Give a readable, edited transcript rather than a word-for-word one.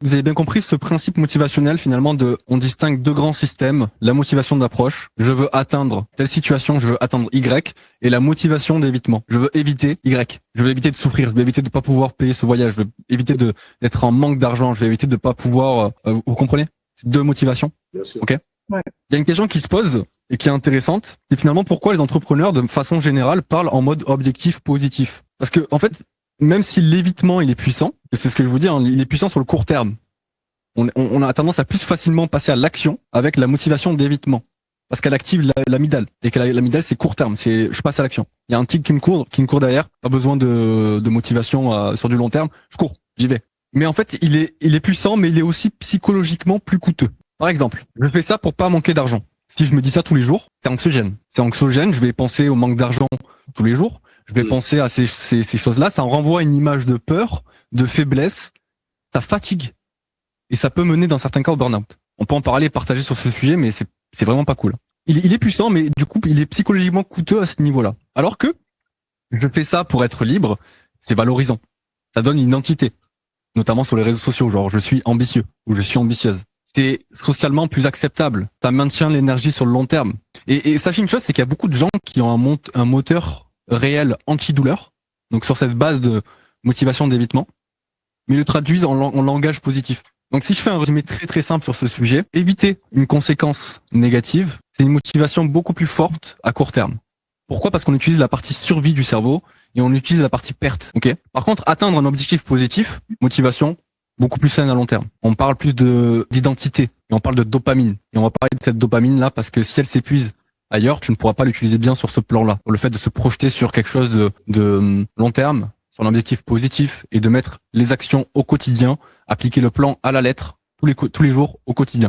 Vous avez bien compris ce principe motivationnel finalement on distingue deux grands systèmes, la motivation d'approche, je veux atteindre telle situation, je veux atteindre Y, et la motivation d'évitement, je veux éviter Y, je veux éviter de souffrir, je veux éviter de pas pouvoir payer ce voyage, je veux éviter d'être en manque d'argent, je veux éviter de pas pouvoir, vous comprenez? Deux motivations. Bien sûr. Ok. Ouais. Il y a une question qui se pose et qui est intéressante, c'est finalement pourquoi les entrepreneurs de façon générale parlent en mode objectif positif. Parce que en fait, même si l'évitement il est puissant, et c'est ce que je vous dis, hein, il est puissant sur le court terme. On a tendance à plus facilement passer à l'action avec la motivation d'évitement. Parce qu'elle active l'amygdale. Et que l'amygdale, c'est court terme. C'est, je passe à l'action. Il y a un tigre qui me court derrière. Pas besoin de motivation sur du long terme. Je cours. J'y vais. Mais en fait, il est puissant, mais il est aussi psychologiquement plus coûteux. Par exemple, je fais ça pour pas manquer d'argent. Si je me dis ça tous les jours, c'est anxiogène. C'est anxiogène. Je vais penser au manque d'argent tous les jours. Je vais penser à ces choses-là. Ça en renvoie une image de peur, de faiblesse. Ça fatigue. Et ça peut mener dans certains cas au burn-out. On peut en parler, partager sur ce sujet, mais c'est vraiment pas cool. Il est puissant, mais du coup, il est psychologiquement coûteux à ce niveau-là. Alors que je fais ça pour être libre, c'est valorisant. Ça donne une identité, notamment sur les réseaux sociaux, genre je suis ambitieux ou je suis ambitieuse. C'est socialement plus acceptable. Ça maintient l'énergie sur le long terme. Et sachez une chose, c'est qu'il y a beaucoup de gens qui ont un moteur réel anti-douleur, donc sur cette base de motivation d'évitement, mais le traduisent en langage positif. Donc si je fais un résumé très très simple sur ce sujet, éviter une conséquence négative, c'est une motivation beaucoup plus forte à court terme. Pourquoi? Parce qu'on utilise la partie survie du cerveau et on utilise la partie perte. Ok. Par contre, atteindre un objectif positif, motivation beaucoup plus saine à long terme. On parle plus d'identité et on parle de dopamine. Et on va parler de cette dopamine là parce que si elle s'épuise ailleurs, tu ne pourras pas l'utiliser bien sur ce plan-là. Le fait de se projeter sur quelque chose de long terme, sur un objectif positif et de mettre les actions au quotidien, appliquer le plan à la lettre tous les jours au quotidien.